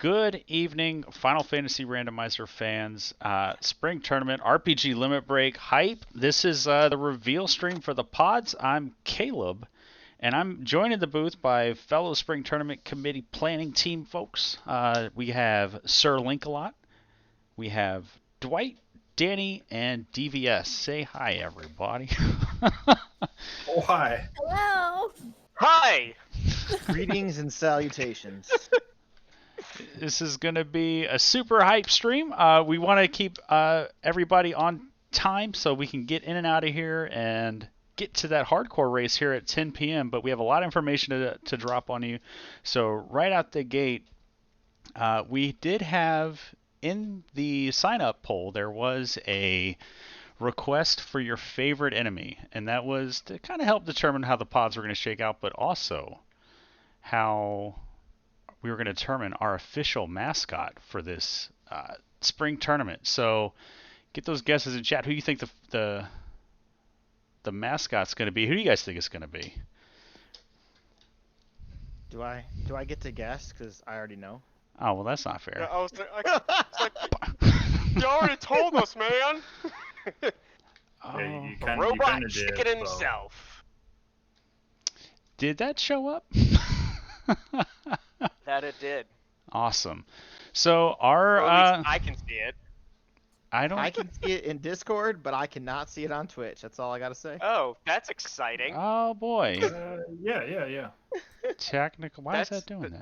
Good evening, Final Fantasy Randomizer fans. Spring Tournament, RPG Limit Break, Hype. This is the reveal stream for the pods. I'm Caleb, and I'm joined in the booth by fellow Spring Tournament Committee planning team folks. We have Sir Linkalot, we have Dwight, Danny, and DVS. Say hi, everybody. Oh, hi. Hello. Hi! Greetings and salutations. This is going to be a super hype stream. We want to keep everybody on time so we can get in and out of here and get to that hardcore race here at 10 p.m. But we have a lot of information to drop on you. So right out the gate, we did have in the sign-up poll, there was a request for your favorite enemy. And that was to kind of help determine how the pods were going to shake out, but also how we were going to determine our official mascot for this spring tournament. So get those guesses in chat. Who do you think the mascot's going to be? Who do you guys think it's going to be? Do I get to guess? Because I already know. Oh, well, that's not fair. Yeah, I was like, you already told us, man! Oh, Yeah, The you robot kinda chicken did, himself. did that show up? That it did. Awesome. So our Or at least I can see it. I don't. I can see it in Discord, but I cannot see it on Twitch. That's all I gotta say. Oh, that's exciting. Oh boy. Yeah. Technical. Why is that That's doing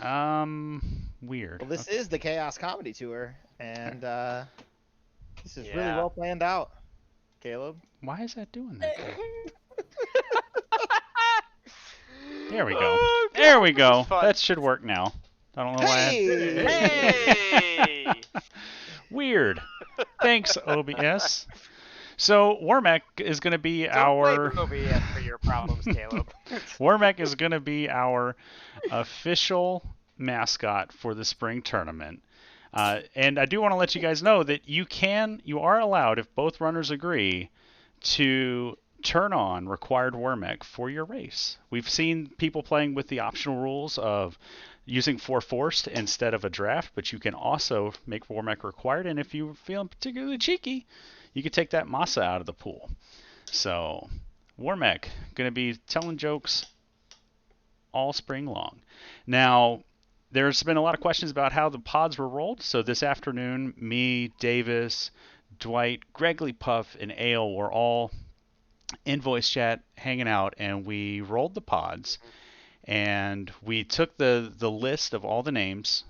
Uh, that? Weird. Well, this is the Chaos Comedy Tour, and this is really Yeah. well planned out, Caleb. Why is that doing that? There we go. Oh, God, There we this go. is fun. That should work now. I don't know why. Hey! Hey! Weird. Thanks, OBS. So Warmak is going to be Don't our blame OBS for your problems, Caleb. Warmak is going to be our official mascot for the spring tournament. And I do want to let you guys know that you are allowed, if both runners agree, to turn on required Warmak for your race. We've seen people playing with the optional rules of using 4 forced instead of a draft, but you can also make Warmak required, and if you're feeling particularly cheeky, you can take that Masa out of the pool. So, Warmak, going to be telling jokes all spring long. Now, there's been a lot of questions about how the pods were rolled, so this afternoon, me, Davis, Dwight, Gregley Puff, and Ale were all in voice chat hanging out, and we rolled the pods, and we took the list of all the names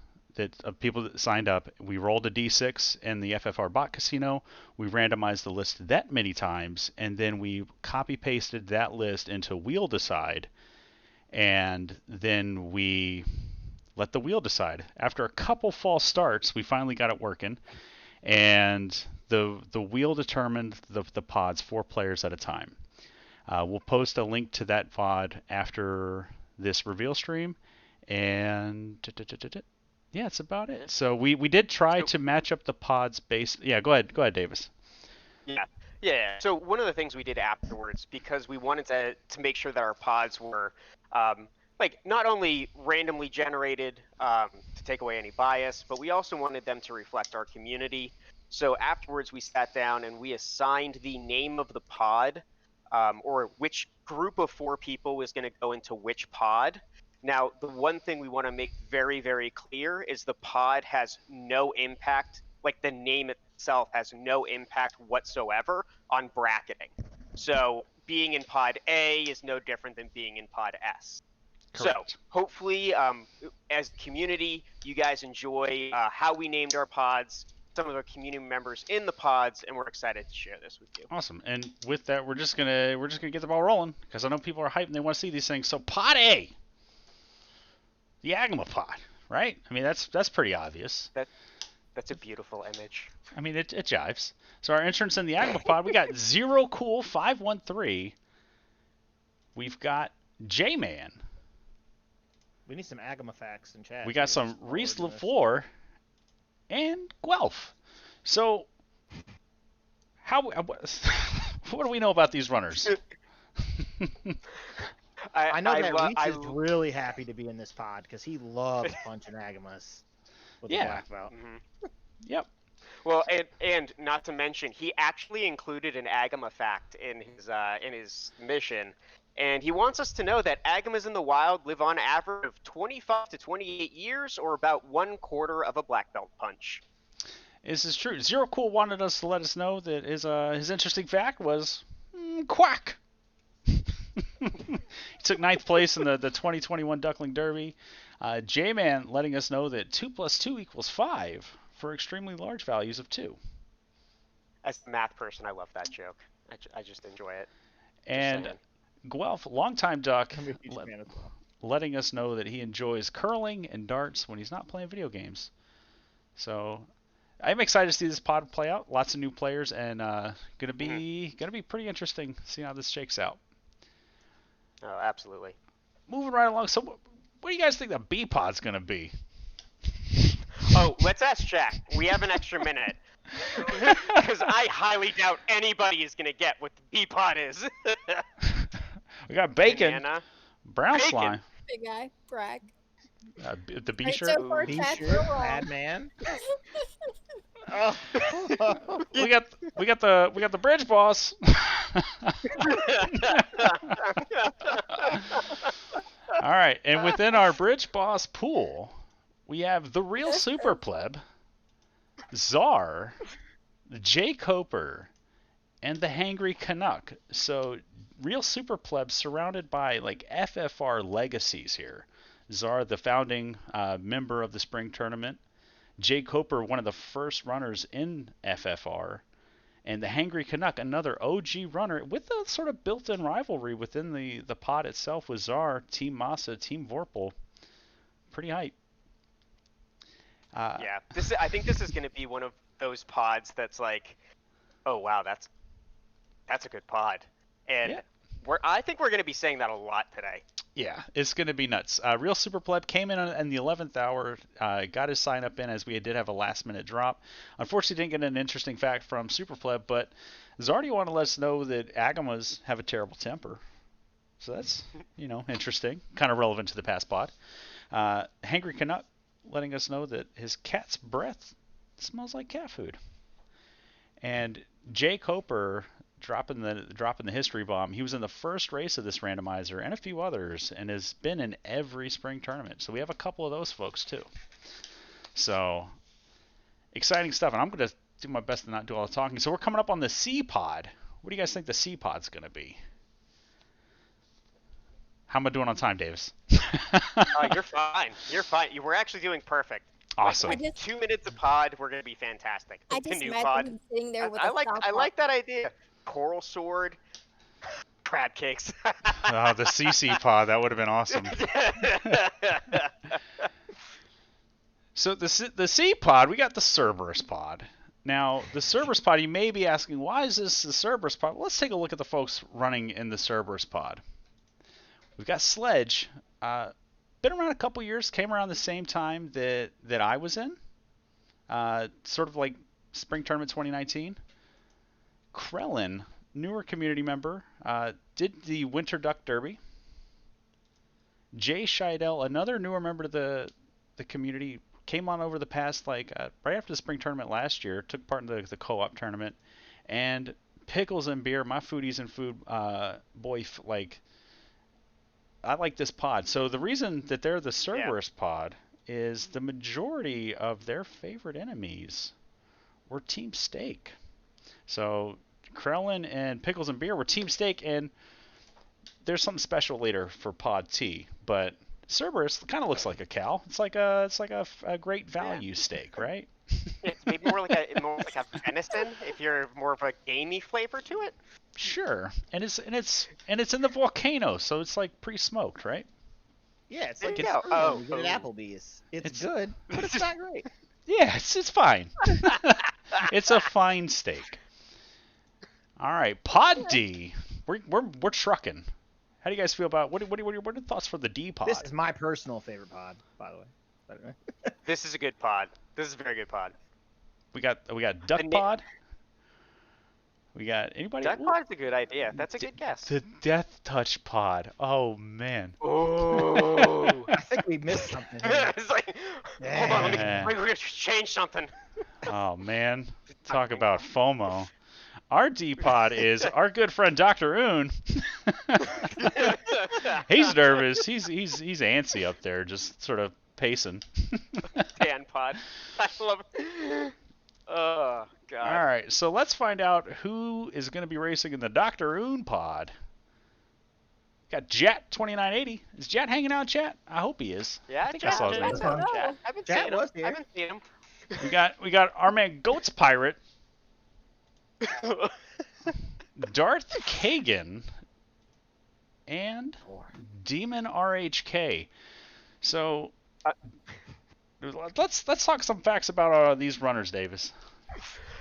of people that signed up. We rolled a d6 in the FFR bot casino. We randomized the list that many times, and then we copy pasted that list into Wheel Decide, and then we let the wheel decide. After a couple false starts, we finally got it working, and the wheel determined the pods 4 players at a time. We'll post a link to that pod after this reveal stream, and yeah, that's about it. So we did try to match up the pods based. Yeah, go ahead, Davis. Yeah. So one of the things we did afterwards, because we wanted to make sure that our pods were not only randomly generated to take away any bias, but we also wanted them to reflect our community. So afterwards, we sat down and we assigned the name of the pod, or which group of 4 people was going to go into which pod. Now, the one thing we want to make very, very clear is the pod has no impact, like the name itself has no impact whatsoever on bracketing. So being in pod A is no different than being in pod S. Correct. So hopefully, as a community, you guys enjoy how we named our pods, some of our community members in the pods, and we're excited to share this with you. Awesome. And with that, we're just gonna get the ball rolling, because I know people are hyped and they want to see these things. So pod A, the Agma pod, right? I mean, that's pretty obvious. That's a beautiful image. I mean, it jives. So our entrance in the Agma pod, we got Zero Cool 513. We've got J-Man. We need some Agama facts in chat. We got some Reese LaFleur and Guelph. So, what do we know about these runners? I know that lo- Reach is really happy to be in this pod because he loves punching Agamas with Yeah. a black belt. Mhm. Yep. Well, and not to mention, he actually included an Agama fact in his mission, and he wants us to know that Agamas in the wild live on average of 25 to 28 years, or about 1/4 of a black belt punch. This is true. Zero Cool wanted us to let us know that his interesting fact was quack. He took 9th place in the 2021 Duckling Derby. J-Man letting us know that 2 + 2 = 5 for extremely large values of 2. As a math person, I love that joke. I just enjoy it. And saying. Guelph, longtime Duck, I'm a huge fan as well. letting us know that he enjoys curling and darts when he's not playing video games. So I'm excited to see this pod play out. Lots of new players, and gonna be pretty interesting seeing how this shakes out. Oh, absolutely. Moving right along. So, what do you guys think the Beepod's gonna be? Oh, let's ask Jack. We have an extra minute. Because I highly doubt anybody is going to get what the Beepod is. We got bacon, Banana. brown Bacon. slime, Big guy, brag. the Alright, B-shirt. so for B chat, shirt, we're wrong. Madman. Oh. we got the bridge boss. All right, and within our bridge boss pool, we have the real super pleb, Czar, Jay Coper, and the Hangry Canuck. So real super plebs surrounded by like FFR legacies here. Czar, the founding member of the spring tournament. Jay Coper, one of the first runners in FFR. And the Hangry Canuck, another OG runner with a sort of built-in rivalry within the pod itself with Czar, Team Massa, Team Vorpal. Pretty hype. Yeah, I think this is going to be one of those pods that's like, oh wow, that's a good pod, and Yeah. I think we're going to be saying that a lot today. Yeah, it's going to be nuts. Real Super Pleb came in the 11th hour, got his sign up in as we did have a last-minute drop. Unfortunately, didn't get an interesting fact from Super Pleb, but Zardy wanted to let us know that Agamas have a terrible temper. So that's, interesting. Kind of relevant to the past pod. Hangry Canuck letting us know that his cat's breath smells like cat food. And Jay Coper dropping the history bomb. He was in the first race of this randomizer and a few others, and has been in every spring tournament. So we have a couple of those folks too. So exciting stuff, and I'm going to do my best to not do all the talking. So we're coming up on the C pod. What do you guys think the C pod's going to be? How am I doing on time, Davis? You're fine. You're fine. You were actually doing perfect. Awesome. With 2 minutes of pod, we're going to be fantastic. I The just new imagine pod. him sitting there with I a like that idea. Coral sword, crab cakes. Oh, the CC pod, that would have been awesome. So the C pod, we got the Cerberus pod. Now, the Cerberus pod, you may be asking, why is this the Cerberus pod? Well, let's take a look at the folks running in the Cerberus pod. We've got Sledge. Been around a couple years, came around the same time that I was in. Sort of like Spring Tournament 2019. Krellin, newer community member, did the Winter Duck Derby. Jay Scheidel, another newer member to the community, came on over the past, right after the spring tournament last year, took part in the co-op tournament. And Pickles and Beer, my foodies and food boy, I like this pod. So the reason that they're the Cerberus pod is the majority of their favorite enemies were Team Steak. So Krellin and Pickles and Beer were Team Steak, and there's something special later for Pod T. But Cerberus kind of looks like a cow. It's like a great value steak, right? It's maybe more like a venison if you're more of a gamey flavor to it. Sure, and it's in the volcano, so it's like pre-smoked, right? Yeah, it's There like you it's go. food Oh, when you get at Applebee's. It's good, but it's not great. Yeah, it's fine. It's a fine steak. All right, Pod D. We're trucking. How do you guys feel about what are the thoughts for the D pod? This is my personal favorite pod, by the way. This is a good pod. This is a very good pod. We got Duck Pod. We got anybody? That pod's a good idea. That's a good guess. The Death Touch Pod. Oh man. Oh. I think we missed something here. It's like, hold on, Yeah. let me change something. Oh man. Talk about FOMO. Our D Pod is our good friend Dr. Oon. He's nervous. He's antsy up there, just sort of pacing. Dan pod. I love it. Oh god. All right, so let's find out who is going to be racing in the Dr. Oon Pod. Got Jat2980. Is Jat hanging out, chat? I hope he is. Yeah, I think I saw his name. I've been Chat seeing him. was here. I've been seeing him. We got our man Goats Pirate, Darth Kagan, and Demon RHK. So let's talk some facts about these runners, Davis.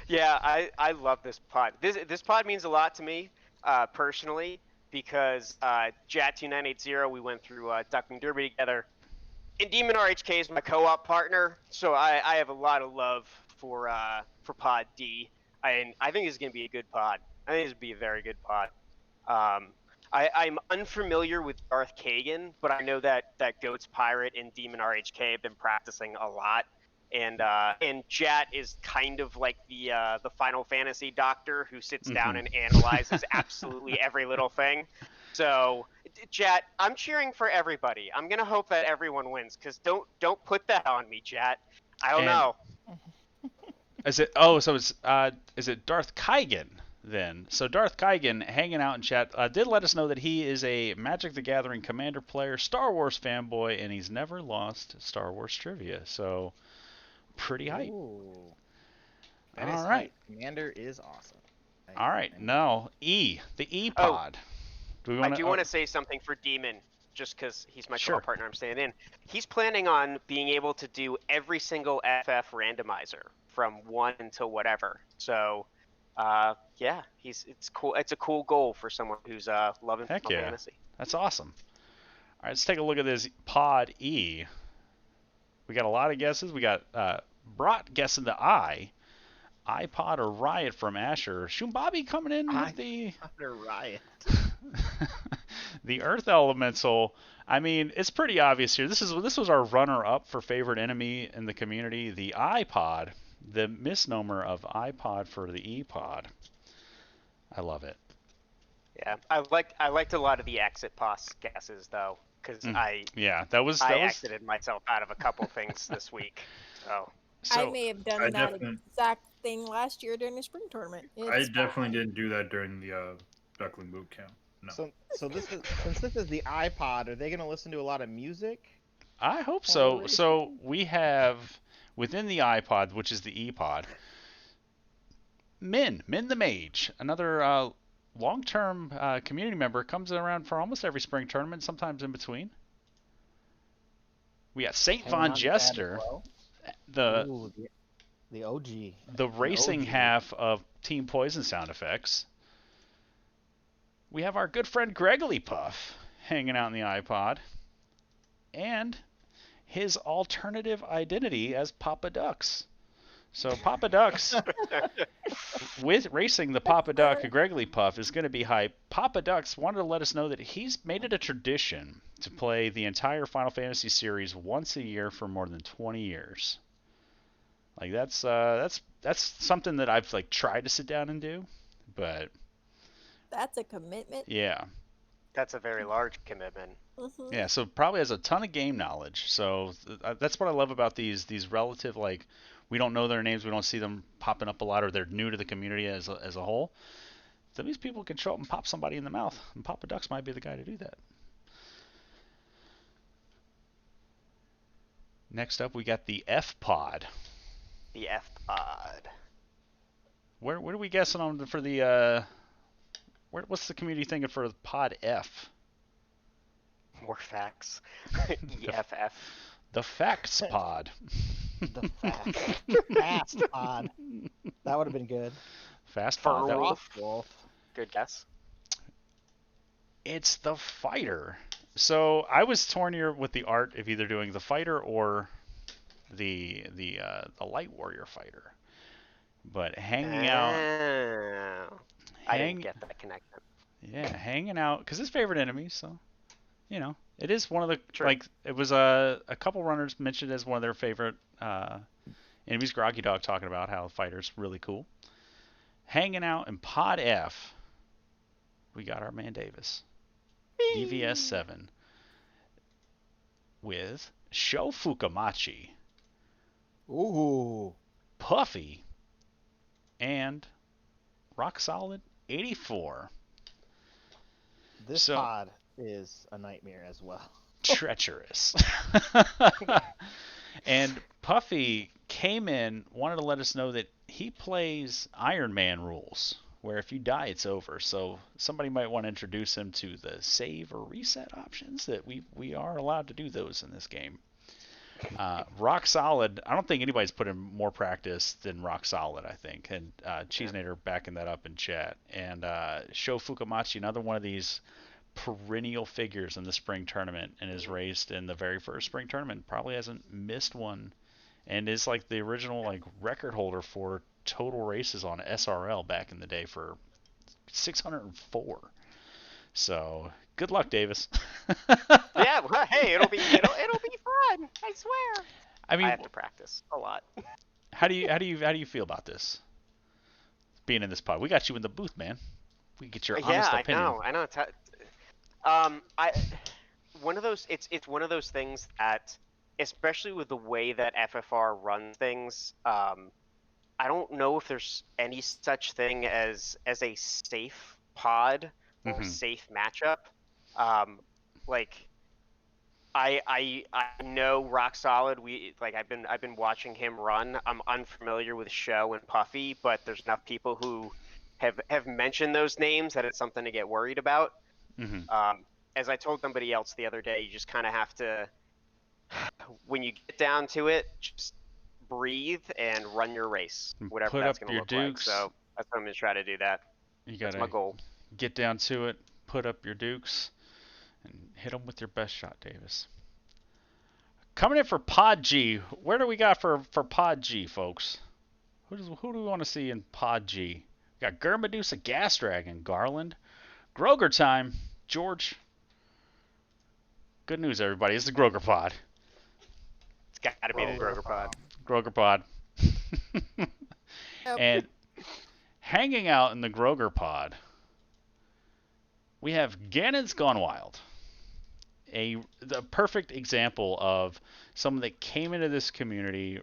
Yeah, I love this pod. This pod means a lot to me personally because Jat2980, we went through Duckling Derby together. And Demon RHK is my co-op partner, so I have a lot of love for Pod D. And I think this is going to be a good pod. I think this will be a very good pod. I'm unfamiliar with Darth Kagan, but I know that Goats Pirate and Demon RHK have been practicing a lot. And Jat is kind of like the Final Fantasy doctor who sits down and analyzes absolutely every little thing. So, Jat, I'm cheering for everybody. I'm gonna hope that everyone wins, because don't put that on me, Jat. I don't know. Is it? Oh, so it's is it Darth Kagan then? So Darth Kagan, hanging out in chat, did let us know that he is a Magic the Gathering Commander player, Star Wars fanboy, and he's never lost Star Wars trivia. So pretty hype. Ooh. All That is right. hype. Commander is awesome. All right, now the Epod. I do want to say something for Demon, just because he's my Sure. co-partner I'm staying in. He's planning on being able to do every single FF randomizer from 1 until whatever. So, yeah, it's cool. It's a cool goal for someone who's loving Heck Final yeah. Fantasy. That's awesome. All right, let's take a look at this Pod E. We got a lot of guesses. We got Brat guessing the I. iPod or Riot from Asher. Shumbabi coming in with the Riot. the Earth Elemental. I mean, it's pretty obvious here. This was our runner-up for favorite enemy in the community, the iPod, the misnomer of iPod for the ePod. I love it. Yeah, I liked a lot of the exit pass guesses though, because I exited myself out of a couple things this week. So I may have done that exact thing last year during the spring tournament. I definitely didn't do that during the Duckling Boot Camp. No. So this is, since this is the iPod, are they going to listen to a lot of music? I hope so. So we have within the iPod, which is the ePod, Min the Mage, another long-term community member, comes around for almost every spring tournament, sometimes in between. We got Saint Von Jester, the OG, the racing half of Team Poison Sound Effects. We have our good friend Gregory Puff hanging out in the iPod, and his alternative identity as Papa Ducks. So Papa Ducks, with racing the Papa Duck, Gregory Puff, is going to be hype. Papa Ducks wanted to let us know that he's made it a tradition to play the entire Final Fantasy series once a year for more than 20 years. Like that's something that I've like tried to sit down and do, but that's a commitment. Yeah. That's a very large commitment. Mm-hmm. Yeah, so probably has a ton of game knowledge. So that's what I love about these relative, like, we don't know their names, we don't see them popping up a lot, or they're new to the community as a whole. So these people can show up and pop somebody in the mouth, and Papa Ducks might be the guy to do that. Next up, we got the F-Pod. The F-Pod. What are we guessing on for the... what's the community thinking for Pod F? More facts. EFF. The Facts Pod. The Fast Pod. That would have been good. Fast Pod. Wolf. Good guess. It's the Fighter. So I was torn here with the art of either doing the Fighter or the Light Warrior Fighter. But hanging I didn't get that connection. Yeah, hanging out because his favorite enemy. So, it is one of the True. it was a couple runners mentioned as one of their favorite enemies. Groggy Dog talking about how the fighter's really cool. Hanging out in Pod F, we got our man Davis, DVS 7, with Sho Fukamachi, Ooh. Puffy, and Rock Solid 84. This So- pod is a nightmare as well. Treacherous. And Puffy came in, wanted to let us know that he plays Iron Man rules, where if you die, it's over. So somebody might want to introduce him to the save or reset options, that we are allowed to do those in this game. Rock Solid, I don't think anybody's put in more practice than Rock Solid, I think. And Cheesenator backing that up in chat. And Sho Fukamachi, another one of these perennial figures in the spring tournament, and is raised in the very first spring tournament. Probably hasn't missed one, and is like the original record holder for total races on SRL back in the day for 604. So good luck, Davis. Yeah, well, hey, it'll be fun. I swear. I mean, I have to practice a lot. how do you feel about this? Being in this pod, we got you in the booth, man. We get your honest opinion. I know. One of those. It's one of those things that, especially with the way that FFR runs things, I don't know if there's any such thing as a safe pod or safe matchup. I know Rock Solid. I've been watching him run. I'm unfamiliar with Sho and Puffy, but there's enough people who have mentioned those names that it's something to get worried about. As I told somebody else the other day, you just kind of have to, when you get down to it, just breathe and run your race, whatever Put that's up going to your look dukes. like. So that's what I'm going to try to do that. You That's gotta my goal. get down to it, put up your dukes, and hit them with your best shot, Davis. Coming in for Podgy. Where do we got for Podgy, folks? Who do we want to see in Podgy? We got Gurmedusa, Gas Dragon, Garland, Groger time, George. Good news, everybody. It's the Groger Pod. It's got to be the Groger Pod. Groger Pod. Yep. And hanging out in the Groger Pod, we have Ganon's Gone Wild. The perfect example of someone that came into this community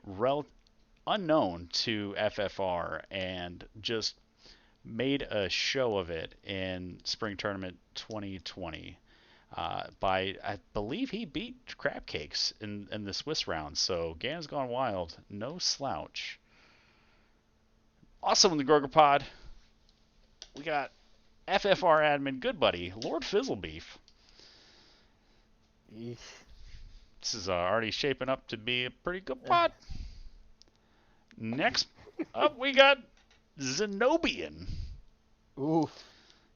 unknown to FFR and just made a show of it in Spring Tournament 2020. I believe he beat Crab Cakes in the Swiss round. So Ganon's Gone Wild, no slouch. Also in the Groger Pod, we got FFR admin good buddy Lord Fizzlebeef. Eesh. This is already shaping up to be a pretty good pod. Next up, we got Zenobian. Ooh.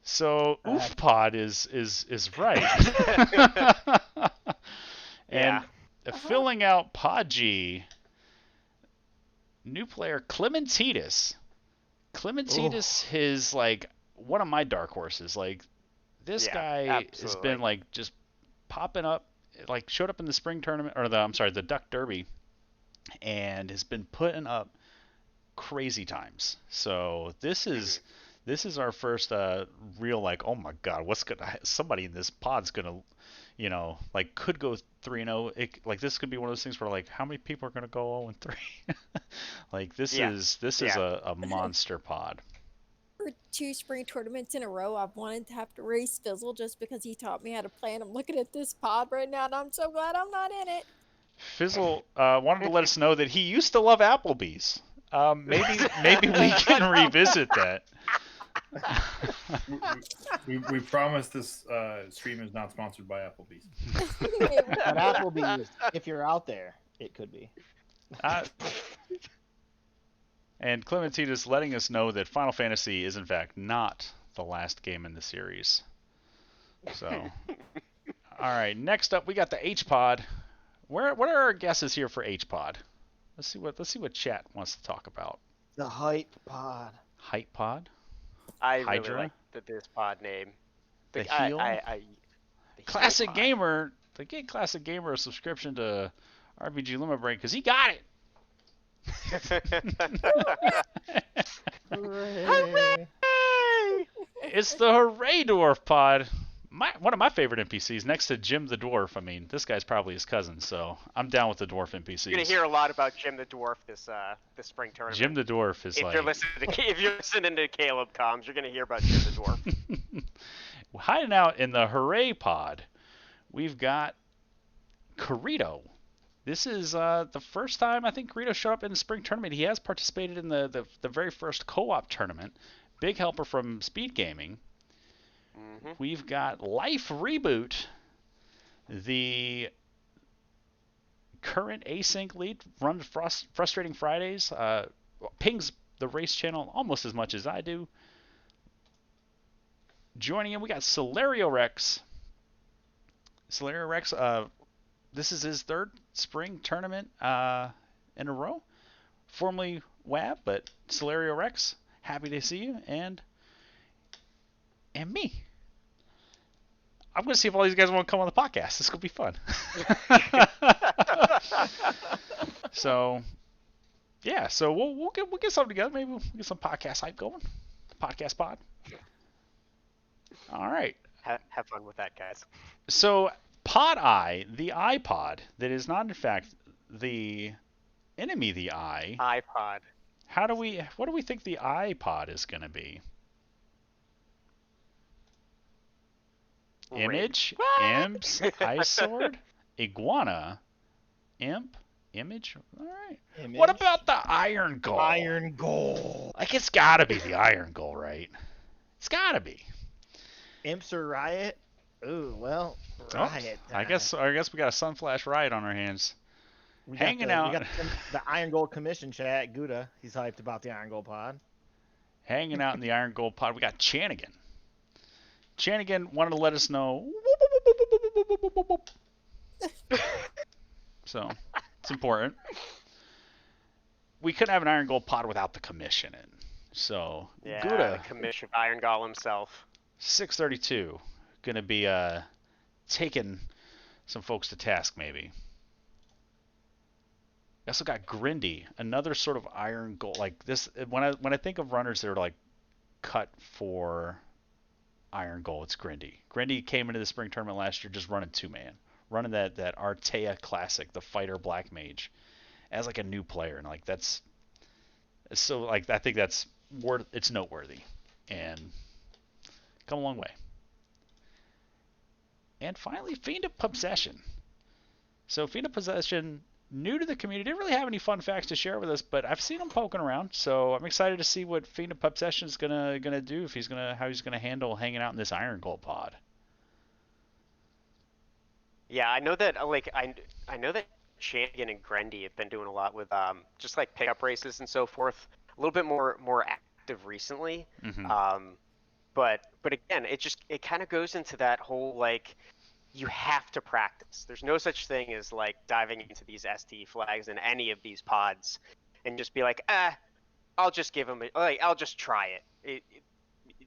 So Oof Pod is right. And filling out Podgy, new player Clementitis. Clementitis is one of my dark horses. This guy has been just popping up, showed up in the spring tournament or the Duck Derby, and has been putting up crazy times. So this is our first real oh my god, somebody in this pod's gonna could go 3-0. This could be one of those things where how many people are gonna go 0-3? This is a monster pod. For 2 spring tournaments in a row, I've wanted to have to race Fizzle just because he taught me how to play, and I'm looking at this pod right now, and I'm so glad I'm not in it. Fizzle wanted to let us know that he used to love Applebee's. Maybe we can revisit that. we promise this stream is not sponsored by Applebee's. But Applebee's, if you're out there, it could be. And Clementitas letting us know that Final Fantasy is in fact not the last game in the series. So, all right. Next up, we got the H Pod. What are our guesses here for H Pod? Let's see what chat wants to talk about. The hype pod. Hype Pod. I Hydra? really like this pod name. The heel? The heel Classic pod. Gamer. To get Classic Gamer a subscription to RPG Limit Break because he got it. Hooray. It's the Hooray Dwarf pod. One of my favorite NPCs next to Jim the Dwarf. I mean, this guy's probably his cousin, so I'm down with the dwarf NPCs. You're gonna hear a lot about Jim the Dwarf this spring tournament. Jim the Dwarf is if you're listening to Caleb comms, you're gonna hear about Jim the Dwarf. Hiding out in the Hooray pod, we've got Corito. This is the first time I think Corito showed up in the spring tournament. He has participated in the very first co-op tournament. Big helper from Speed Gaming. Mm-hmm. We've got Life Reboot, the current async lead, runs Frustrating Fridays, pings the race channel almost as much as I do. Joining in, we got Celerio Rex. Celerio Rex, this is his third spring tournament in a row. Formerly WAB, but Celerio Rex, happy to see you, and me. I'm going to see if all these guys want to come on the podcast. This is going to be fun. So, yeah. So we'll get something together. Maybe we'll get some podcast hype going. Podcast pod. All right. Have fun with that, guys. So Pod Eye, the iPod that is not in fact the enemy, the eye. iPod. What do we think the iPod is going to be? Image, imps, ice sword, iguana, imp, image. All right. Image. What about the iron goal? Iron Goal? Like it's gotta be the iron goal, right? It's gotta be. Imps or Riot? Ooh, well, Oh, Riot. I guess we got a Sunflash Riot on our hands. We hanging got out. We got the Iron Goal Commission chat. Gouda, he's hyped about the Iron Goal pod. Hanging out in the iron gold pod, we got Chanigan. Chanigan wanted to let us know. So, it's important. We couldn't have an iron gold pod without the commission in. So, Yeah, Gouda, the commission Iron Gall himself. 632, gonna be taking some folks to task maybe. We also got Grindy, another sort of iron gold. Like this, when I think of runners that are like cut for iron goal, it's Grindy. Grindy came into the spring tournament last year just running 2-man, running that Artea Classic, the fighter black mage, as like a new player, and like that's so like I think that's it's noteworthy and come a long way. And finally, Fiend of Possession. So Fiend of Possession, new to the community, didn't really have any fun facts to share with us, but I've seen him poking around, so I'm excited to see what Fiend of Possession is gonna do, how he's gonna handle hanging out in this iron gold pod. Yeah, I know that I know that Champion and Grendy have been doing a lot with just like pickup races and so forth. A little bit more active recently. Mm-hmm. But again, it kind of goes into that whole like you have to practice. There's no such thing as like diving into these ST flags in any of these pods and just be like, I'll just give them I'll just try it.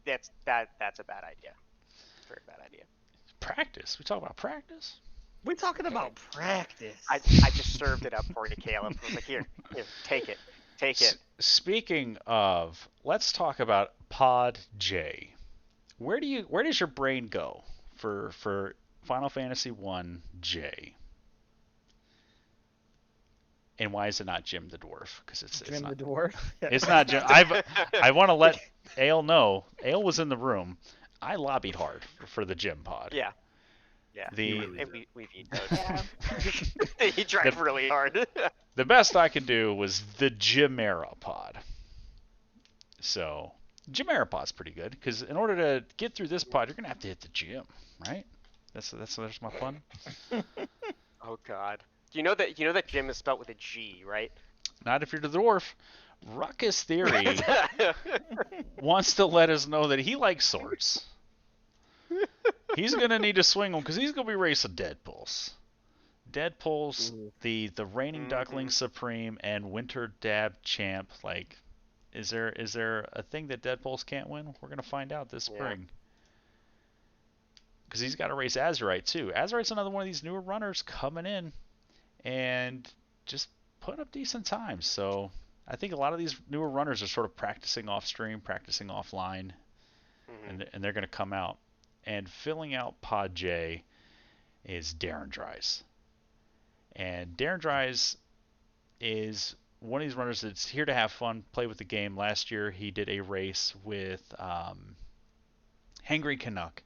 That's a bad idea. Very bad idea. Practice. We talk about practice. We're talking about practice. I just served it up for you, Caleb. I was like, here, take it. Speaking of, let's talk about Pod J. Where does your brain go for Final Fantasy 1 J? And why is it not Jim the Dwarf? Because it's Jim not the Dwarf. it's not Jim. I want to let Ale know. Ale was in the room. I lobbied hard for the Jim pod. Yeah. We've Yeah. He tried really hard. The best I could do was the Gymera pod. So, Gymera pod's pretty good, because in order to get through this pod, you're going to have to hit the gym, right? That's my fun. Oh, God. You know that Jim is spelled with a G, right? Not if you're the dwarf. Ruckus Theory wants to let us know that he likes swords. He's going to need to swing them, because he's going to be racing Deadpools. Deadpools, the Reigning Duckling Supreme, and Winter Dab Champ, like, Is there a thing that Deadpols can't win? We're gonna find out this spring. Because he's got to race Azurite too. Azurite's another one of these newer runners coming in and just putting up decent times. So I think a lot of these newer runners are sort of practicing off stream, practicing offline, and they're going to come out. And filling out Podgy is Darren Dries. And Darren Dries is one of these runners that's here to have fun, play with the game. Last year he did a race with Hangry Canuck,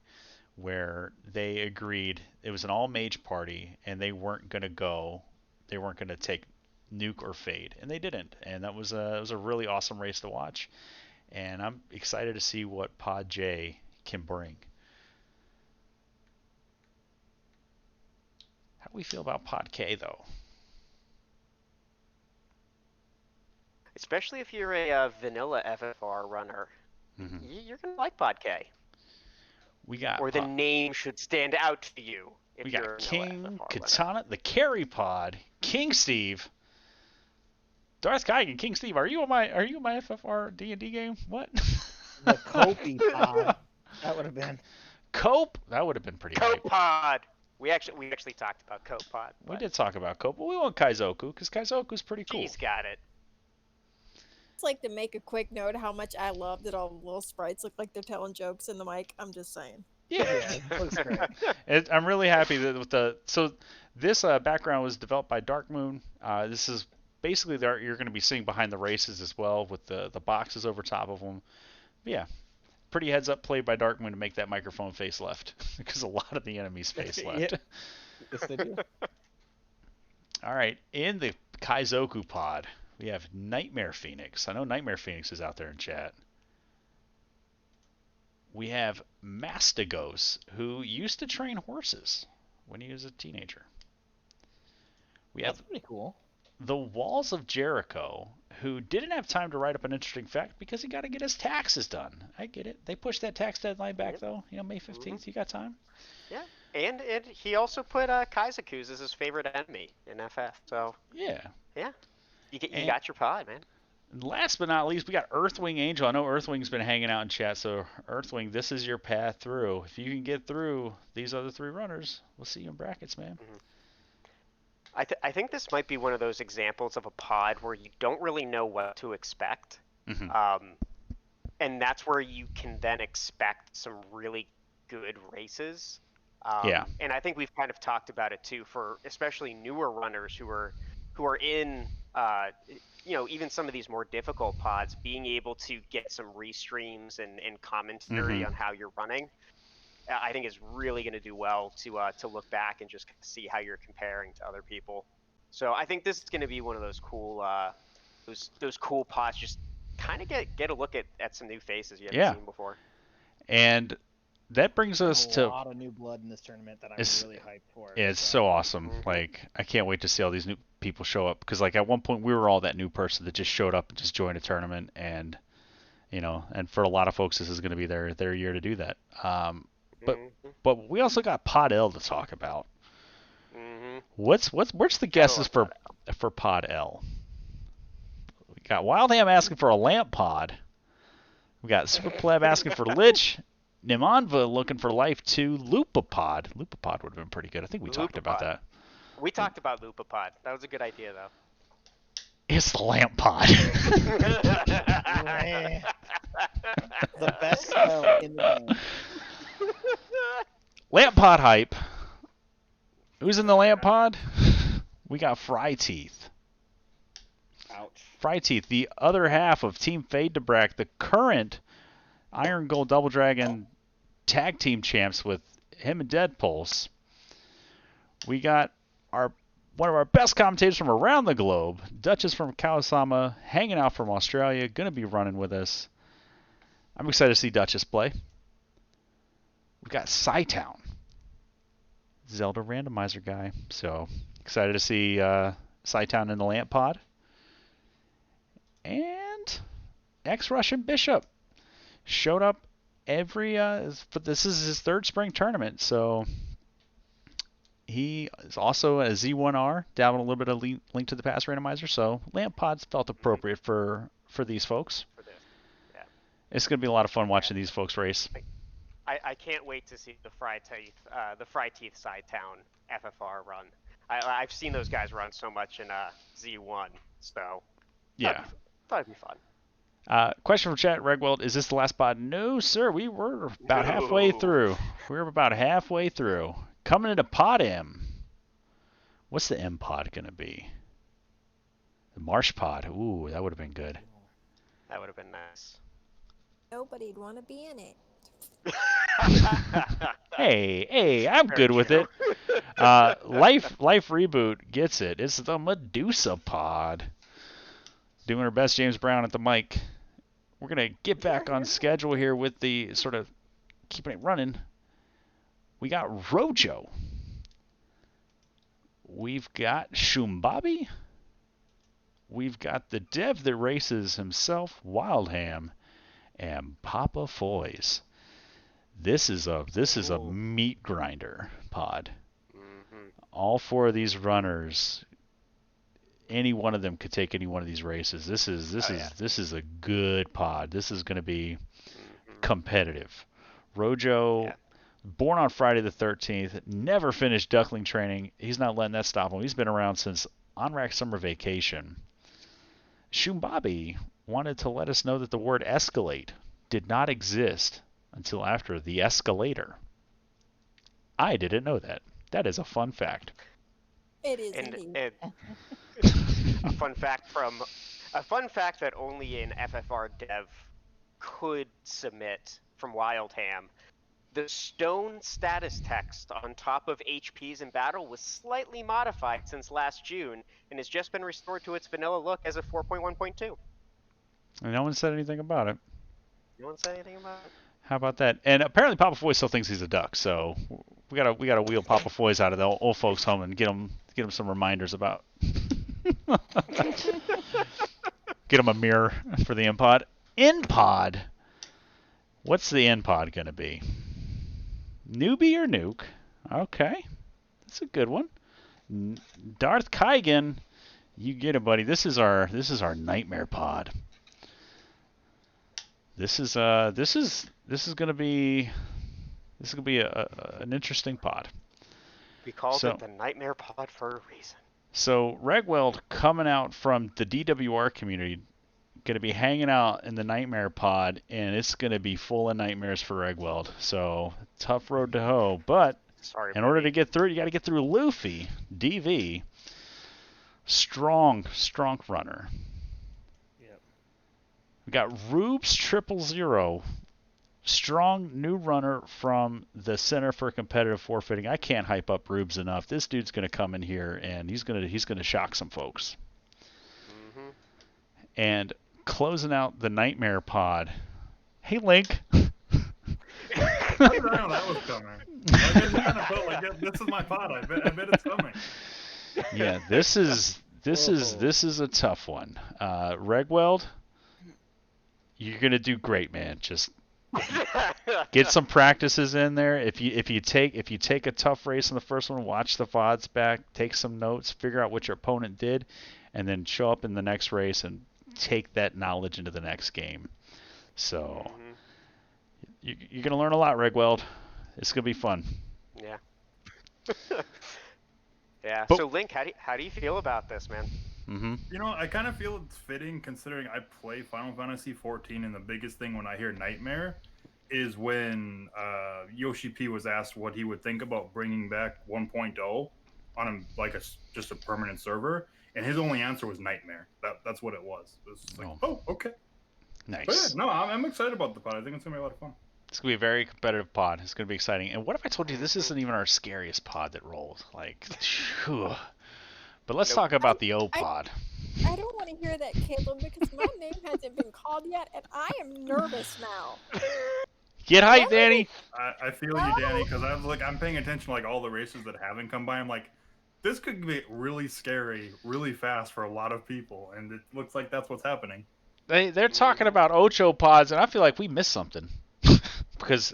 where they agreed it was an all-mage party and they weren't going to take nuke or fade, and they didn't, and it was a really awesome race to watch, and I'm excited to see what Podgy can bring. How do we feel about Pod K though? Especially if you're a vanilla FFR runner, you're gonna like Pod K. We got or the name should stand out to you. If we you're got a King, FFR Katana, the Carry Pod, King Steve, Darth Kaigan, King Steve. Are you in my FFR D&D game? What? The Copy Pod. That would have been. Cope. That would have been pretty. Cope Pod. We actually talked about Cope Pod. We did talk about Cope, but we want Kaizoku because Kaizoku's pretty cool. He's got it. It's like to make a quick note how much I love that all the little sprites look like they're telling jokes in the mic. I'm just saying. Yeah, Looks great. I'm really happy that with this background was developed by Dark Moon. This is basically the art you're going to be seeing behind the races as well, with the boxes over top of them. But yeah, pretty heads up play by Dark Moon to make that microphone face left because a lot of the enemy's face left. Yes, they do. All right, in the Kaizoku pod, we have Nightmare Phoenix. I know Nightmare Phoenix is out there in chat. We have Mastigos, who used to train horses when he was a teenager. That's pretty cool. The Walls of Jericho, who didn't have time to write up an interesting fact because he got to get his taxes done. I get it. They pushed that tax deadline back, though. May 15th. You got time? Yeah. And he also put Kaizaku's as his favorite enemy in FF. So yeah. You got your pod, man. And last but not least, we got Earthwing Angel. I know Earthwing's been hanging out in chat, so Earthwing, this is your path through. If you can get through these other three runners, we'll see you in brackets, man. I think this might be one of those examples of a pod where you don't really know what to expect. And that's where you can then expect some really good races. And I think we've kind of talked about it too, for especially newer runners who are in even some of these more difficult pods, being able to get some restreams and commentary on how you're running, I think is really going to do well to look back and just see how you're comparing to other people. So I think this is going to be one of those cool those cool pods. Just kind of get a look at some new faces you haven't seen before. And that brings us to a lot of new blood in this tournament that I'm really hyped for. Yeah, it's so awesome. Like, I can't wait to see all these new people show up, because like at one point we were all that new person that just showed up and just joined a tournament, and and for a lot of folks this is going to be their year to do that. But we also got Pod L to talk about. What's the guesses for Pod L? We got Wildham asking for a lamp pod. We got Super Pleb asking for Lich. Nimanva looking for Life 2. Loopapod. Loopapod would have been pretty good. I think we talked about that. We talked about Loopapod. That was a good idea, though. It's the lamp pod. The best spell in the game. Lamp pod hype. Who's in the lamp pod? We got Fry Teeth. Ouch. Fry Teeth, the other half of Team Fade to Brack, the current Iron Gold Double Dragon tag team champs with him and Deadpulse. We got one of our best commentators from around the globe, Duchess from Kawasama, hanging out from Australia, going to be running with us. I'm excited to see Duchess play. We got Psytown, Zelda randomizer guy. So excited to see Psytown in the lamp pod. And ex-Russian Bishop showed up but this is his third spring tournament, so he is also a Z1R, dabbling a little bit of Link to the Past randomizer, so lamp pods felt appropriate for these folks. For It's going to be a lot of fun watching these folks race. I can't wait to see the Fry Teeth Side Town FFR run. I've seen those guys run so much in Z1, so Yeah. thought it'd be fun. Question from chat, Regweld, is this the last pod? No, sir. We were about halfway through. Coming into Pod M. What's the M pod going to be? The Marsh pod. Ooh, that would have been good. That would have been nice. Nobody'd want to be in it. Hey, I'm good with it. Life Reboot gets it. It's the Medusa pod. Doing our best, James Brown at the mic. We're going to get back on schedule here with the sort of keeping it running. We got Rojo. We've got Shumbabi. We've got the dev that races himself, Wildham, and Papa Foys. This is a meat grinder pod. Mm-hmm. All four of these runners, any one of them could take any one of these races. This is a good pod. This is going to be competitive. Rojo, born on Friday the 13th, never finished duckling training. He's not letting that stop him. He's been around since Onrak summer vacation. Shumbabi wanted to let us know that the word escalate did not exist until after the escalator. I didn't know that. That is a fun fact. It is indeed. And a fun fact that only an FFR dev could submit from Wildham. The stone status text on top of HPs in battle was slightly modified since last June and has just been restored to its vanilla look as of 4.1.2. And no one said anything about it. No one said anything about it? How about that? And apparently Papa Foy still thinks he's a duck, so we gotta wheel Papa Foys out of the old folks' home and get him some reminders about. Get him a mirror for the N-Pod. N-Pod. What's the N-Pod gonna be? Newbie or Nuke? Okay, that's a good one. Darth Kaigan, you get it, buddy. This is our nightmare pod. This is gonna be an interesting pod. We called it the Nightmare Pod for a reason. So Regweld coming out from the DWR community, gonna be hanging out in the Nightmare Pod, and it's gonna be full of nightmares for Regweld. So tough road to hoe, but in order to get through it, you got to get through Luffy, DV, strong runner. Yep. We got Rubes 000, strong new runner from the Center for Competitive Forfeiting. I can't hype up Rubes enough. This dude's gonna come in here and he's gonna shock some folks. Mm-hmm. And closing out the Nightmare Pod. Hey, Link. How did I know that was coming? I just kind of felt like this is my pod. I bet it's coming. Yeah, this is a tough one. Regweld, you're gonna do great, man. Just get some practices in there. If you take a tough race in the first one, watch the VODs back, take some notes, figure out what your opponent did, and then show up in the next race and take that knowledge into the next game. So you're gonna learn a lot, Regweld. It's gonna be fun. Yeah. Yeah. But, so Link, how do you feel about this, man? Mm-hmm. You know, I kind of feel it's fitting considering I play Final Fantasy XIV, and the biggest thing when I hear Nightmare is when Yoshi P was asked what he would think about bringing back 1.0 on just a permanent server, and his only answer was Nightmare. That's what it was. It was just like, oh, okay. Nice. But yeah, no, I'm excited about the pod. I think it's gonna be a lot of fun. It's going to be a very competitive pod. It's going to be exciting. And what if I told you this isn't even our scariest pod that rolls? Like, phew. But let's talk about the O pod. I don't want to hear that, Caleb, because my name hasn't been called yet, and I am nervous now. Get hyped, Danny. I feel you, Danny, because I'm paying attention to like all the races that haven't come by. I'm like, this could get really scary, really fast for a lot of people, and it looks like that's what's happening. They're talking about Ocho pods, and I feel like we missed something. Because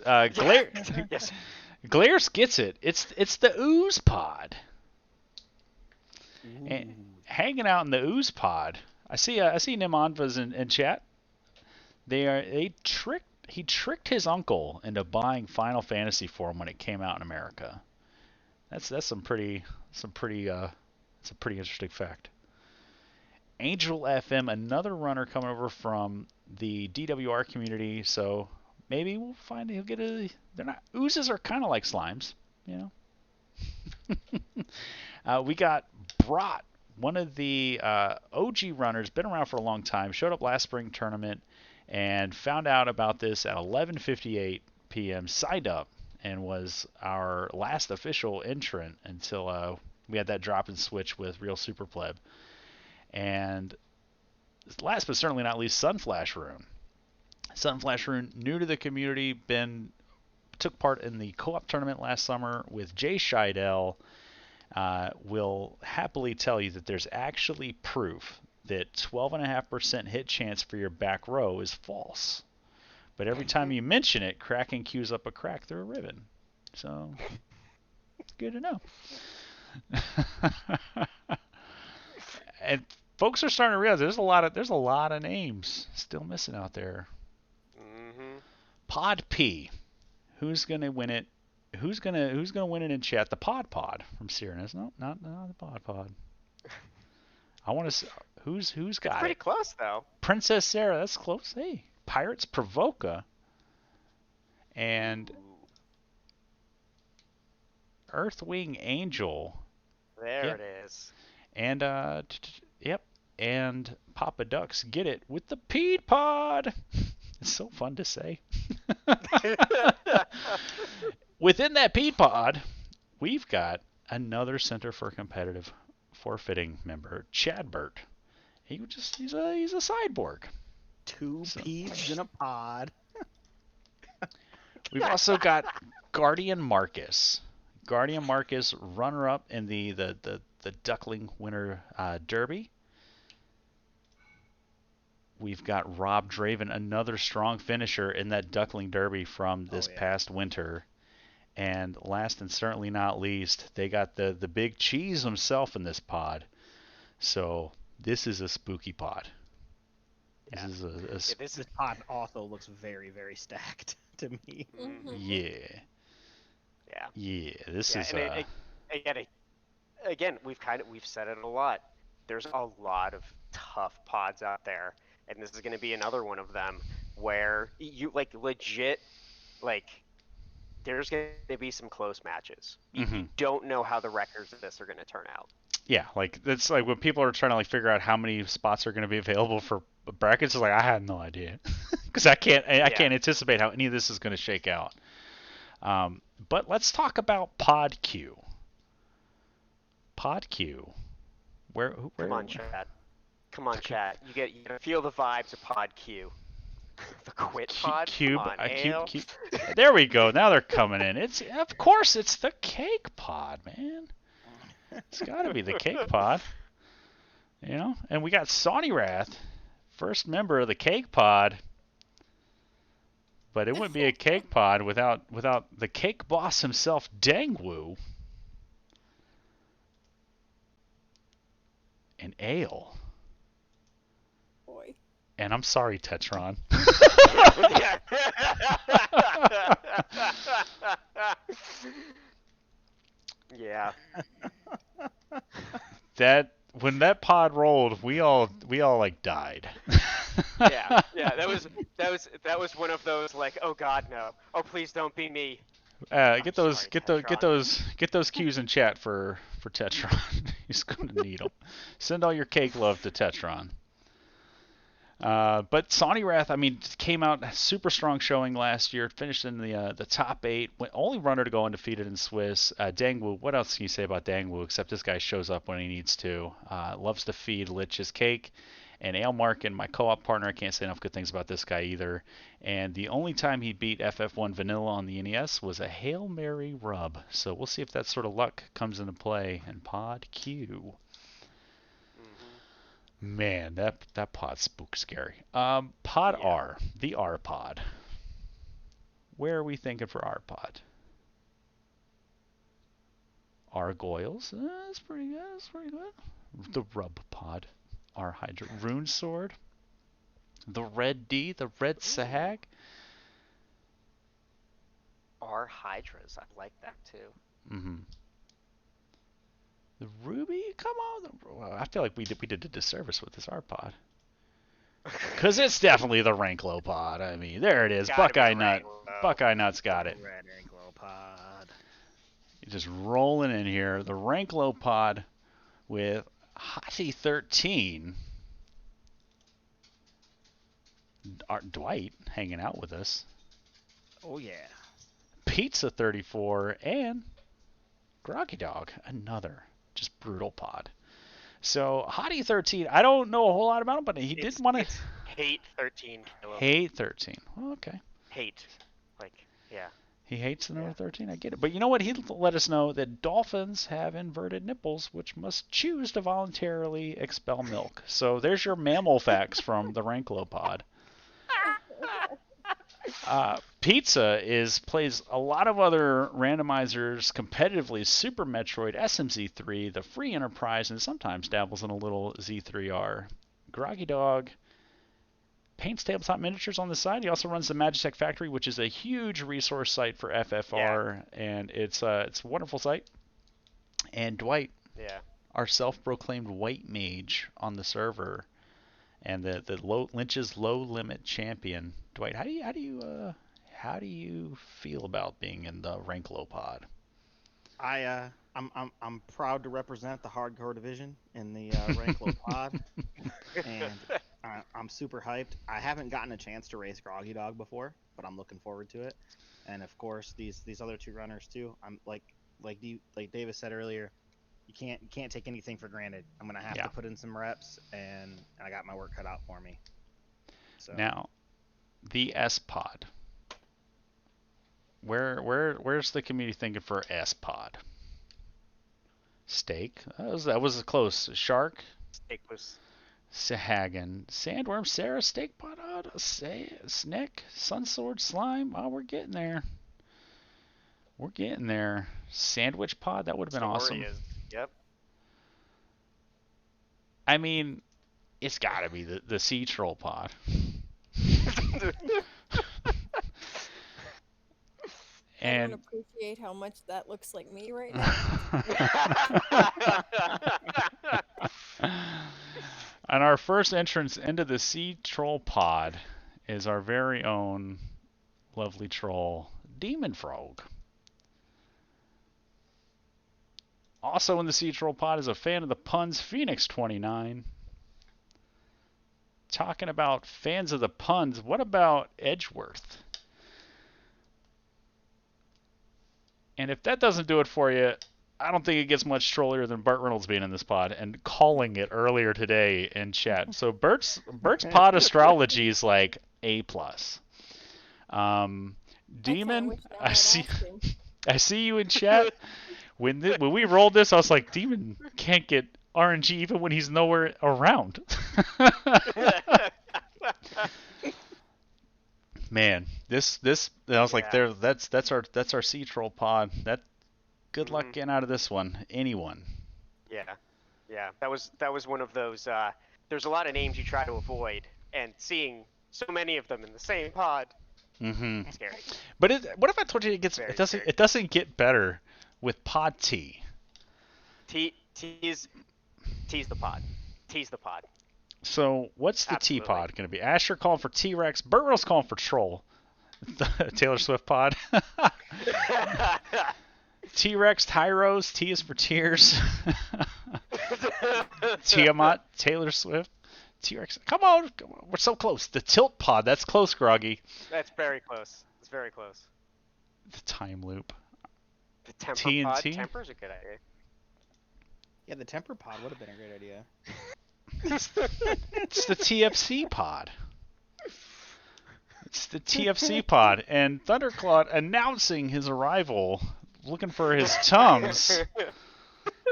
Glares gets it. It's the Ooze pod. And hanging out in the Ooze pod. I see Nimanva's in chat. He tricked his uncle into buying Final Fantasy for him when it came out in America. That's a pretty interesting fact. Angel FM, another runner coming over from the DWR community, so maybe we'll find he'll get a. They're not oozes are kind of like slimes, you know. We got Brat, one of the OG runners, been around for a long time, showed up last spring tournament and found out about this at 11:58 p.m. Signed up and was our last official entrant until we had that drop and switch with Real Super Pleb. And last but certainly not least, Sunflash Rune. Sunflash Rune, new to the community, took part in the co-op tournament last summer with Jay Scheidel. Will happily tell you that there's actually proof that 12.5% hit chance for your back row is false. But every time you mention it, Kraken cues up a crack through a ribbon. So, it's good to know. And folks are starting to realize there's a lot of names still missing out there. Mm-hmm. Pod P, who's gonna win it? Who's gonna win it in chat? The Pod from Cyrenus. No, not the Pod. I want to see who's got Pretty it. close though. Princess Sarah, that's close. Hey, Pirates Provoca and Earthwing Angel. There Yep. it is. And yep, and Papa Ducks get it with the Pod. It's so fun to say. Within that Pod, we've got another Center for Competitive Forfeiting member, Chadbert. He's a cyborg. Two peas in a pod. We've also got Guardian Marcus. Guardian Marcus, runner-up in the Duckling Winter Derby. We've got Rob Draven, another strong finisher in that Duckling Derby from this past winter. And last and certainly not least, they got the big cheese himself in this pod. So this is a spooky pod. Yeah. This pod also looks very, very stacked to me. Mm-hmm. Yeah. This is. Again, we've said it a lot. There's a lot of tough pods out there, and this is going to be another one of them where you legit there's going to be some close matches. You don't know how the records of this are going to turn out. Yeah, that's like when people are trying to figure out how many spots are going to be available for brackets. It's I had no idea because I can't anticipate how any of this is going to shake out. But let's talk about Podgy. Where Come on, chat. You gotta feel the vibes of Podgy. The quit pod. Cube. Come on, Cube. There we go. Now they're coming in. It's the cake pod, man. It's got to be the cake pod. You know, and we got Sawney Wrath, first member of the cake pod. But it wouldn't be a cake pod without the cake boss himself, Dangwoo. And Ale. Boy. And I'm sorry, Tetron. Yeah. When that pod rolled, we all died. yeah. That was one of those oh God, no. Oh, please don't be me. Get those cues in chat for Tetron. He's gonna need them. Send all your cake love to Tetron. But Sawney Wrath, came out super strong showing last year. Finished in the top 8. Only runner to go undefeated in Swiss. Dangwoo, what else can you say about Dangwoo except this guy shows up when he needs to. Loves to feed Lich's cake. And Ailmark, my co-op partner, I can't say enough good things about this guy either. And the only time he beat FF1 Vanilla on the NES was a Hail Mary rub. So we'll see if that sort of luck comes into play in Pod Q. Man, that pod's spook scary. Pod R, the R pod. Where are we thinking for R pod? Argoyles, that's pretty good. The Rub pod, R Hydra, Rune Sword. The red D, the red Sahag. Or Hydras. I like that too. Mm-hmm. The Ruby, come on. Well, I feel like we did a disservice with this art pod. Because it's definitely the Ranklo Pod. I mean, there it is. Gotta be Buckeye the Nut. Ranklo. Buckeye Nut's got it. Red Ranklo Pod. Just rolling in here. The Ranklo Pod with Hottie 13. Dwight hanging out with us. Oh yeah. Pizza 34 and Groggy Dog, another just brutal pod. So Hottie 13, I don't know a whole lot about him, but he did want to hate 13. hate 13. Well, okay. Hate, like yeah. He hates the number 13. I get it. But you know what? He let us know that dolphins have inverted nipples, which must choose to voluntarily expel milk. So there's your mammal facts from the Ranklo Pod. Pizza plays a lot of other randomizers competitively. Super Metroid, SMZ3, the Free Enterprise, and sometimes dabbles in a little Z3R. Groggy Dog paints tabletop miniatures on the side. He also runs the Magitech Factory, which is a huge resource site for FFR, and it's a wonderful site. And Dwight, our self-proclaimed white mage on the server, and the Lynch's low limit champion. Dwight, how do you feel about being in the Ranklo Pod? I'm proud to represent the hardcore division in the Ranklo Pod, and I'm super hyped. I haven't gotten a chance to race Groggy Dog before, but I'm looking forward to it. And of course, these other two runners too. I'm like Davis said earlier, you can't take anything for granted. I'm gonna have to put in some reps, and I got my work cut out for me. So now, the Epod. Where's the community thinking for Epod? Steak. That was close. Shark. Steak was. Sahagan. Sandworm. Sarah. Steak pot. Snick. Sunsword. Slime. Oh, we're getting there. We're getting there. Sandwich pod. That would have been awesome. Yep. I mean, it's got to be the Sea Troll pod. I don't appreciate how much that looks like me right now. And our first entrance into the Sea Troll pod is our very own lovely troll, Demon Frog. Also in the Sea Troll pod is a fan of the puns, Phoenix29. Talking about fans of the puns, what about Edgeworth? And if that doesn't do it for you, I don't think it gets much trollier than Burt Reynolds being in this pod and calling it earlier today in chat. So Burt's pod astrology is like A+. Demon, I see you in chat. When we rolled this, I was like, Demon can't get RNG even when he's nowhere around. Man, this I was like, that's our Sea Troll pod. Good luck getting out of this one. Anyone. Yeah. That was one of those. There's a lot of names you try to avoid, and seeing so many of them in the same pod. Mm-hmm. Scary. But what if I told you it doesn't get better with Pod T? T's the pod. T's the pod. So what's the T pod going to be? Asher calling for T-Rex. Burt Reynolds calling for Troll. Taylor Swift pod. T-Rex, Tyros. T is for Tears. Tiamat, Taylor Swift. T-Rex. Come on. We're so close. The Tilt pod. That's close, Groggy. That's very close. It's very close. The Time Loop. The Temper TNT? pod. Temper's a good idea. Yeah, the Temper pod would have been a great idea. It's the TFC pod. It's the TFC pod. And Thunderclaw announcing his arrival, looking for his Tums.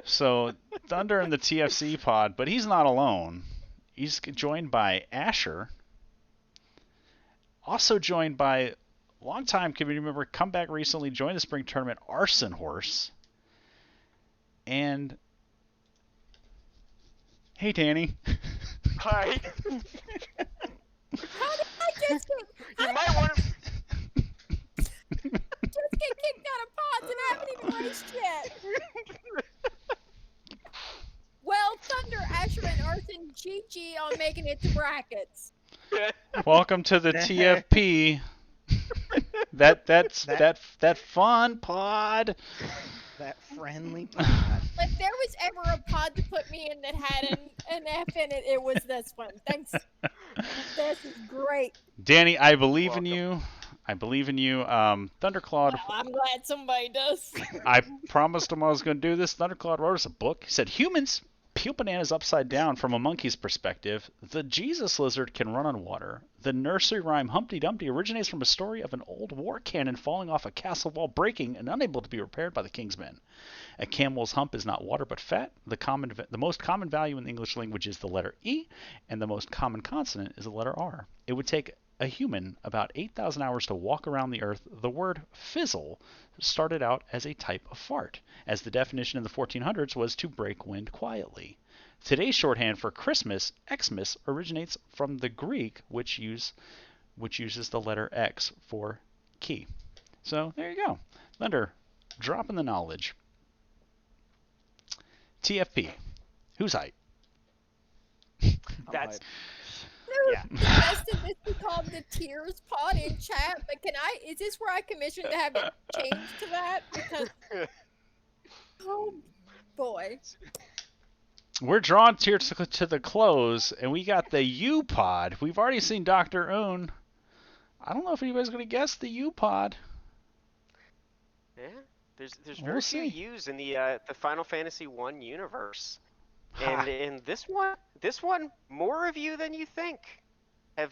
So Thunder in the TFC pod, but he's not alone. He's joined by Asher. Also joined by longtime community member, come back recently, joined the spring tournament, Arson Horse. And hey, Danny. Hi. How did I just get, You might want to. just get kicked out of pods and I haven't even raced yet? Well, Thunder, Asher, and Arson, GG on making it to brackets. Welcome to the TFP. That fun pod. That friendly pod. If there was ever a pod to put me in that had an F in it, it was this one. Thanks. This is great. Danny, I believe Welcome. in you. I believe in you. Thundercloud. Well, I'm glad somebody does. I promised him I was going to do this. Thundercloud wrote us a book. He said humans peel bananas upside down from a monkey's perspective. The Jesus lizard can run on water. The nursery rhyme Humpty Dumpty originates from a story of an old war cannon falling off a castle wall, breaking and unable to be repaired by the king's men. A camel's hump is not water but fat. The most common value in the English language is the letter E, and the most common consonant is the letter R. It would take a human about 8,000 hours to walk around the earth. The word fizzle started out as a type of fart, as the definition in the 1400s was to break wind quietly. Today's shorthand for Christmas, Xmas, originates from the Greek, which uses the letter X for key. So there you go. Thunder, dropping the knowledge. TFP, who's hype? That's Yeah. Suggested this be called the Tears Pod in chat, but is this where I commissioned to have it changed to that? Because, oh boy. We're drawn here to the close, and we got the U-Pod. We've already seen Dr. Oon. I don't know if anybody's going to guess the U-Pod. yeah. There's We'll very few see. U's in the Final Fantasy 1 universe. And in this one, more of you than you think have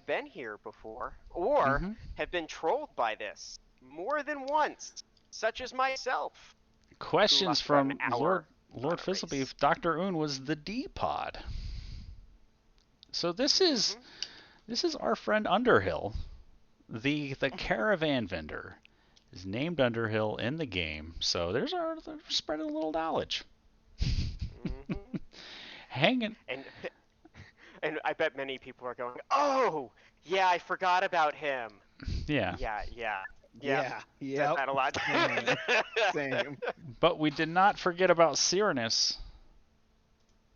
been here before, or have been trolled by this more than once, such as myself. Questions for an from hour Lord on a Fizzleby race. if Dr. Oon was the D-Pod. So this is our friend Underhill, the caravan vendor, is named Underhill in the game. So they're spreading a little knowledge. Hanging. And I bet many people are going, oh, yeah, I forgot about him. Yeah. Yeah. Said that a lot. Same. But we did not forget about Cyrenus,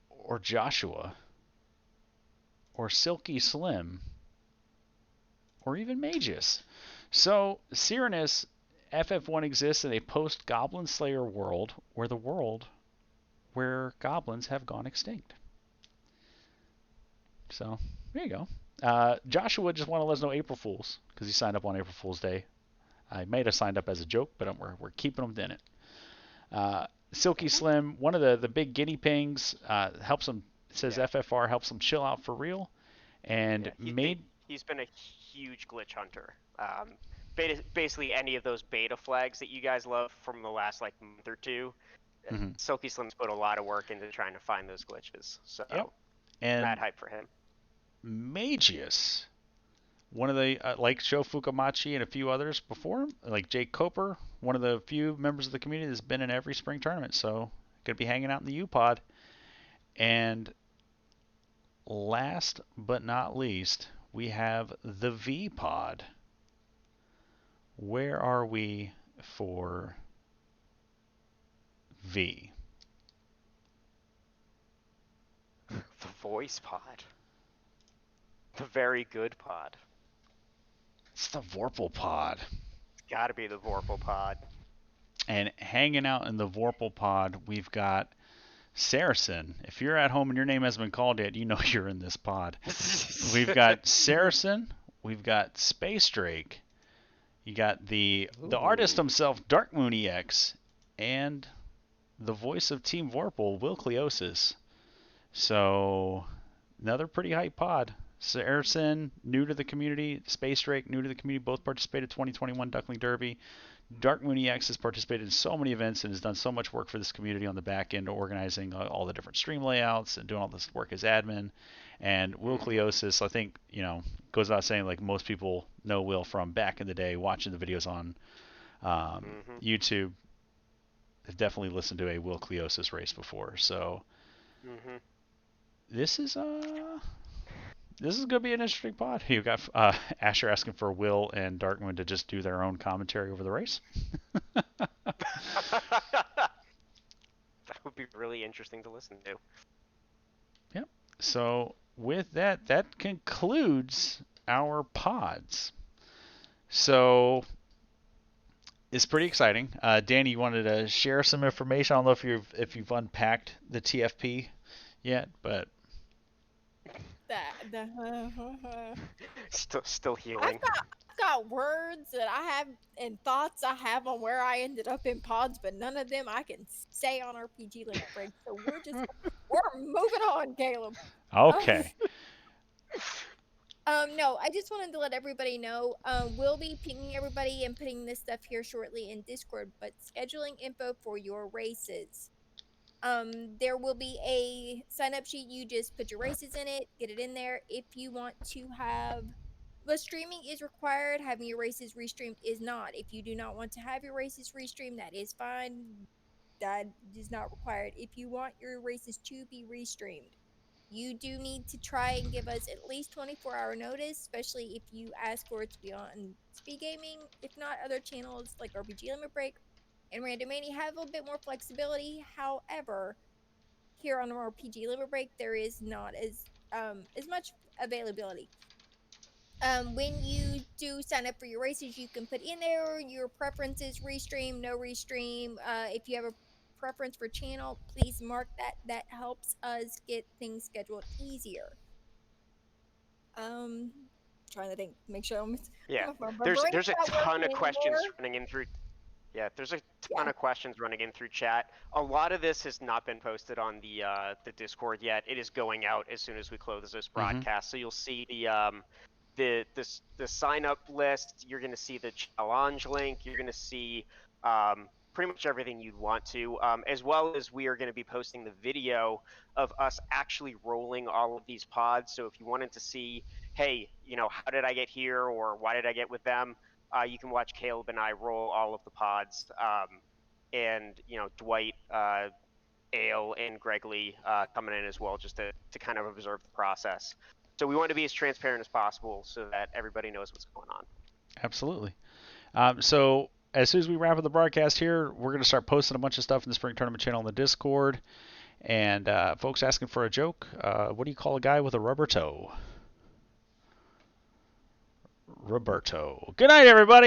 or Joshua, or Silky Slim, or even Magus. So Cyrenus, FF1 exists in a post-Goblin Slayer world where goblins have gone extinct. So there you go. Joshua just want to let us know April Fools because he signed up on April Fool's Day. I might have signed up as a joke, but we're keeping him in it. Silky Slim, one of the big guinea pigs, helps him. Says FFR helps him chill out for real, and he's been a huge glitch hunter. Basically, any of those beta flags that you guys love from the last month or two, Silky Slim's put a lot of work into trying to find those glitches. So, and mad hype for him. Magius, one of the like Sho Fukamachi and a few others before him, like Jake Coper, one of the few members of the community that's been in every spring tournament, so gonna be hanging out in the U-Pod. And last but not least, we have the V-Pod. Where are we for V? The voice pod. The very good pod. It's the Vorpal Pod. It's gotta be the Vorpal pod. And hanging out in the Vorpal Pod, we've got Saracen. If you're at home and your name hasn't been called yet, you know you're in this pod. We've got Saracen. We've got Space Drake. You got the artist himself, Dark Moon EX, and the voice of Team Vorpal, Will Cleosis. So another pretty hype pod. Saracen, new to the community. Space Drake, new to the community. Both participated in 2021 Duckling Derby. Dark Moon EX has participated in so many events and has done so much work for this community on the back end, organizing all the different stream layouts and doing all this work as admin. And Will Cleosis, I think, goes without saying, most people know Will from back in the day, watching the videos on YouTube. Have definitely listened to a Will Cleosis race before. So this is this is gonna be an interesting pod. You got Asher asking for Will and Darkmoon to just do their own commentary over the race. That would be really interesting to listen to. Yep. So with that, that concludes our pods. So it's pretty exciting. Danny, you wanted to share some information. I don't know if you've unpacked the TFP yet, but Still healing. I've got words that I have and thoughts I have on where I ended up in pods, but none of them I can say on RPG Limit Break. So we're moving on, Caleb. okay. No, I just wanted to let everybody know. We'll be pinging everybody and putting this stuff here shortly in Discord, but scheduling info for your races. There will be a sign up sheet. You just put your races in it, get it in there. If you want to have, but streaming is required. Having your races restreamed is not. If you do not want to have your races restreamed, that is fine. That is not required. If you want your races to be restreamed, you do need to try and give us at least 24-hour notice, especially if you ask for it to be on Speed Gaming. If not, other channels like RPG Limit Break and Randomizer have a little bit more flexibility. However, here on RPG Limit Break, there is not as much availability. When you do sign up for your races, you can put in there your preferences: restream, no restream. If you have a preference for channel, please mark that. That helps us get things scheduled easier. Trying to think, make sure I'm. Yeah, my there's brain's a not ton working of questions anymore. running in through. Yeah, there's a ton of questions running in through chat. A lot of this has not been posted on the Discord yet. It is going out as soon as we close this broadcast. So you'll see the sign up list. You're going to see the challenge link. You're going to see pretty much everything you'd want to, as well as we are going to be posting the video of us actually rolling all of these pods. So if you wanted to see, hey, how did I get here, or why did I get with them? You can watch Caleb and I roll all of the pods, and Dwight, Ale, and Gregley coming in as well, just to kind of observe the process. So we want to be as transparent as possible so that everybody knows what's going on. Absolutely. So as soon as we wrap up the broadcast here, we're going to start posting a bunch of stuff in the Spring Tournament channel on the Discord. And folks asking for a joke. What do you call a guy with a rubber toe? Roberto. Good night, everybody.